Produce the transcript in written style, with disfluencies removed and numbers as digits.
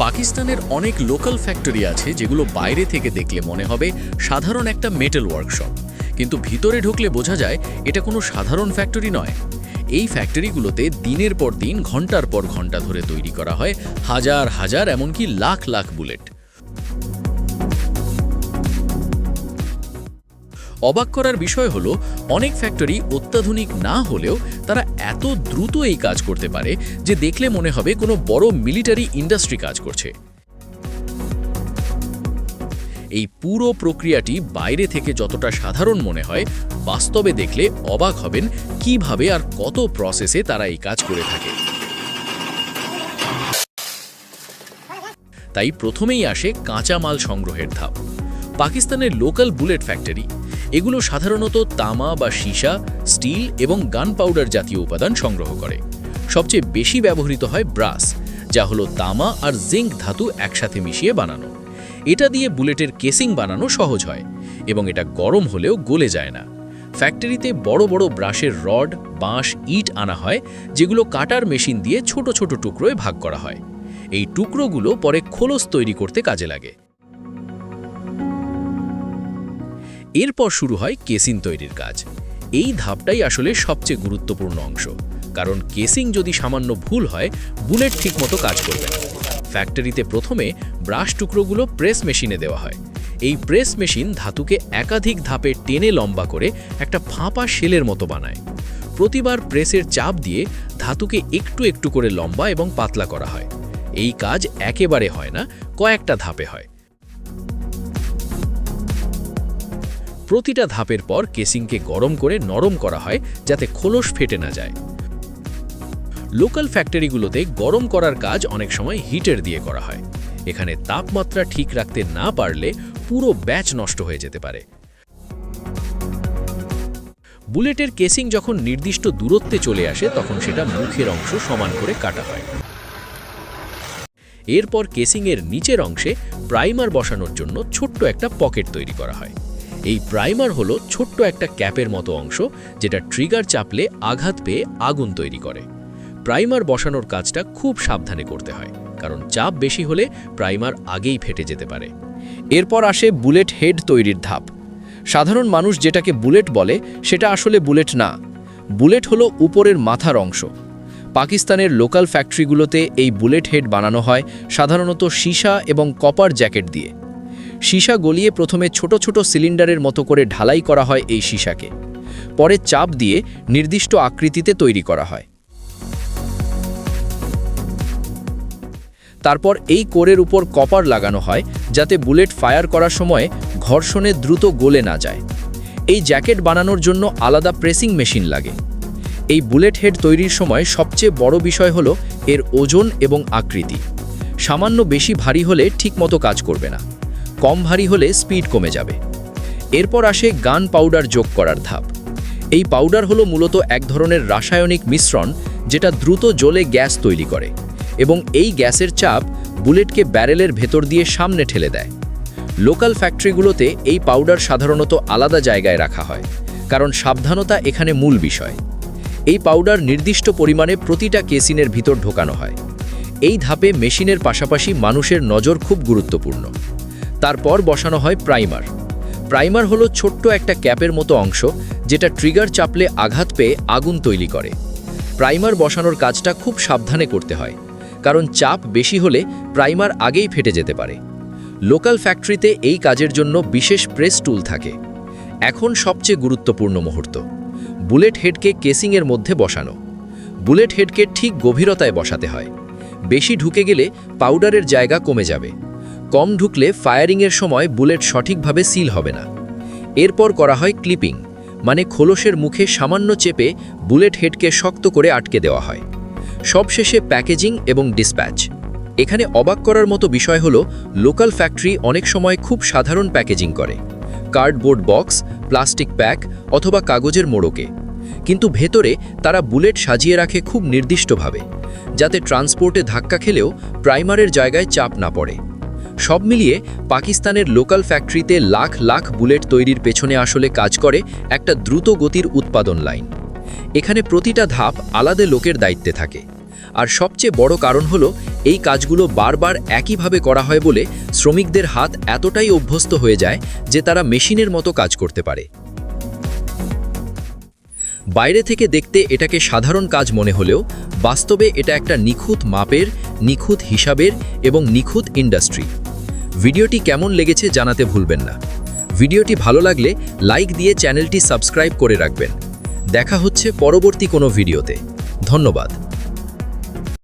পাকিস্তানের অনেক local factory আছে যেগুলো বাইরে থেকে দেখলে মনে হবে সাধারণ একটা মেটাল ওয়ার্কশপ, কিন্তু ভিতরে ঢুকলে বোঝা যায় এটা কোনো সাধারণ ফ্যাক্টরি নয়। এই ফ্যাক্টরিগুলোতে দিনের পর দিন ঘন্টার পর ঘন্টা ধরে তৈরি করা হয় হাজার হাজার এমনকি লাখ লাখ বুলেট। অবাক করার বিষয় হলো অনেক ফ্যাক্টরি অত্যাধুনিক না হলেও তারা এত দ্রুত এই কাজ করতে পারে যে দেখলে মনে হবে কোনো বড় মিলিটারি ইন্ডাস্ট্রি কাজ করছে। এই পুরো প্রক্রিয়াটি বাইরে থেকে যতটা সাধারণ মনে হয়, বাস্তবে দেখলে অবাক হবেন কিভাবে আর কত প্রসেসে তারা এই কাজ করে থাকে। তাই প্রথমেই আসে কাঁচামাল সংগ্রহের ধাপ। পাকিস্তানের লোকাল বুলেট ফ্যাক্টরি এগুলো সাধারণত তামা বা সীসা, স্টিল এবং গান পাউডার জাতীয় উপাদান সংগ্রহ করে। সবচেয়ে বেশি ব্যবহৃত হয় ব্রাস, যা হলো তামা আর জিঙ্ক ধাতু একসাথে মিশিয়ে বানানো। এটা দিয়ে বুলেটের কেসিং বানানো সহজ হয় এবং এটা গরম হলেও গলে যায় না। ফ্যাক্টরিতে বড় বড় ব্রাশের রড, বাঁশ, ইট আনা হয়, যেগুলো কাটার মেশিন দিয়ে ছোট ছোট টুকরোয় ভাগ করা হয়। এই টুকরোগুলো পরে খোলস তৈরি করতে কাজে লাগে। এরপর শুরু হয় কেসিং তৈরির কাজ। এই ধাপটাই আসলে সবচেয়ে গুরুত্বপূর্ণ অংশ, কারণ কেসিং যদি সামান্য ভুল হয়, বুলেট ঠিকমতো কাজ করবে না। ফ্যাক্টরিতে প্রথমে ব্রাশ টুকরোগুলো প্রেস মেশিনে দেওয়া হয়। এই প্রেস মেশিন ধাতুকে একাধিক ধাপে টেনে লম্বা করে একটা ফাঁপা শেলের মতো বানায়। প্রতিবার প্রেসের চাপ দিয়ে ধাতুকে একটু একটু করে লম্বা এবং পাতলা করা হয়। এই কাজ একেবারে হয় না, কয়েকটা ধাপে হয়। প্রতিটা ধাপের পর কেসিংকে গরম করে নরম করা হয় যাতে খোলস ফেটে না যায়। লোকাল ফ্যাক্টরিগুলোতে গরম করার কাজ অনেক সময় হিটার দিয়ে করা হয়। এখানে তাপমাত্রা ঠিক রাখতে না পারলে পুরো ব্যাচ নষ্ট হয়ে যেতে পারে। বুলেটের কেসিং যখন নির্দিষ্ট দূরত্বে চলে আসে, তখন সেটা মুখের অংশ সমান করে কাটা হয়। এরপর কেসিংয়ের নিচের অংশে প্রাইমার বসানোর জন্য ছোট্ট একটা পকেট তৈরি করা হয়। এই প্রাইমার হলো ছোট্ট একটা ক্যাপের মতো অংশ, যেটা ট্রিগার চাপলে আঘাত পেয়ে আগুন তৈরি করে। প্রাইমার বসানোর কাজটা খুব সাবধানে করতে হয়, কারণ চাপ বেশি হলে প্রাইমার আগেই ফেটে যেতে পারে। এরপর আসে বুলেট হেড তৈরির ধাপ। সাধারণ মানুষ যেটাকে বুলেট বলে, সেটা আসলে বুলেট না। বুলেট হলো উপরের মাথার অংশ। পাকিস্তানের লোকাল ফ্যাক্টরিগুলোতে এই বুলেট হেড বানানো হয় সাধারণত সীসা এবং কপার জ্যাকেট দিয়ে। সীসা গলিয়ে প্রথমে ছোট ছোট সিলিন্ডারের মতো করে ঢালাই করা হয় এই সীসাকে। পরে চাপ দিয়ে নির্দিষ্ট আকৃতিতে তৈরি করা হয়। তারপর এই কোরের উপর কপার লাগানো হয়, যাতে বুলেট ফায়ার করার সময় ঘর্ষণে দ্রুত গলে না যায়। এই জ্যাকেট বানানোর জন্য আলাদা প্রেসিং মেশিন লাগে। এই বুলেট হেড তৈরির সময় সবচেয়ে বড় বিষয় হলো এর ওজন এবং আকৃতি। সামান্য বেশি ভারী হলে ঠিকমতো কাজ করবে না, কম ভারী হলে স্পিড কমে যাবে। এরপর আসে গান পাউডার যোগ করার ধাপ। এই পাউডার হলো মূলত এক ধরনের রাসায়নিক মিশ্রণ, যেটা দ্রুত জ্বলে গ্যাস তৈরি করে এবং এই গ্যাসের চাপ বুলেটকে ব্যারেলের ভেতর দিয়ে সামনে ঠেলে দেয়। লোকাল ফ্যাক্টরিগুলোতে এই পাউডার সাধারণত আলাদা জায়গায় রাখা হয়, কারণ সাবধানতা এখানে মূল বিষয়। এই পাউডার নির্দিষ্ট পরিমাণে প্রতিটা কেসিনের ভিতর ঢোকানো হয়। এই ধাপে মেশিনের পাশাপাশি মানুষের নজর খুব গুরুত্বপূর্ণ। তারপর বসানো হয় প্রাইমার। প্রাইমার হলো ছোট্ট একটা ক্যাপের মতো অংশ, যেটা ট্রিগার চাপলে আঘাত পেয়ে আগুন তৈরি করে। প্রাইমার বসানোর কাজটা খুব সাবধানে করতে হয়, কারণ চাপ বেশি হলে প্রাইমার আগেই ফেটে যেতে পারে। লোকাল ফ্যাক্টরিতে এই কাজের জন্য বিশেষ প্রেস টুল থাকে। এখন সবচেয়ে গুরুত্বপূর্ণ মুহূর্ত, বুলেট হেডকে কেসিংয়ের মধ্যে বসানো। বুলেট হেডকে ঠিক গভীরতায় বসাতে হয়। বেশি ঢুকে গেলে পাউডারের জায়গা কমে যাবে, কম ঢুকলে ফায়ারিংয়ের সময় বুলেট সঠিকভাবে সিল হবে না। এরপর করা হয় ক্লিপিং, মানে খোলসের মুখে সামান্য চেপে বুলেট হেডকে শক্ত করে আটকে দেওয়া হয়। সবশেষে প্যাকেজিং এবং ডিসপ্যাচ। এখানে অবাক করার মতো বিষয় হলো, লোকাল ফ্যাক্টরি অনেক সময় খুব সাধারণ প্যাকেজিং করে, কার্ডবোর্ড বক্স, প্লাস্টিক প্যাক অথবা কাগজের মোড়কে, কিন্তু ভেতরে তারা বুলেট সাজিয়ে রাখে খুব নির্দিষ্টভাবে, যাতে ট্রান্সপোর্টে ধাক্কা খেলেও প্রাইমারের জায়গায় চাপ না পড়ে। সব মিলিয়ে পাকিস্তানের লোকাল ফ্যাক্টরিতে লাখ লাখ বুলেট তৈরির পেছনে আসলে কাজ করে একটা দ্রুত গতির উৎপাদন লাইন। এখানে প্রতিটা ধাপ আলাদা লোকের দায়িত্বে থাকে, আর সবচেয়ে বড় কারণ হলো এই কাজগুলো বারবার একইভাবে করা হয় বলে শ্রমিকদের হাত এতটাই অভ্যস্ত হয়ে যায় যে তারা মেশিনের মতো কাজ করতে পারে। বাইরে থেকে দেখতে এটাকে সাধারণ কাজ মনে হলেও বাস্তবে এটা একটা নিখুঁত মাপের, নিখুঁত হিসাবের এবং নিখুঁত ইন্ডাস্ট্রি। ভিডিওটি কেমন লেগেছে জানাতে ভুলবেন না। ভিডিওটি ভালো লাগলে লাইক দিয়ে চ্যানেলটি সাবস্ক্রাইব করে রাখবেন। দেখা হচ্ছে পরবর্তী কোনো ভিডিওতে। ধন্যবাদ।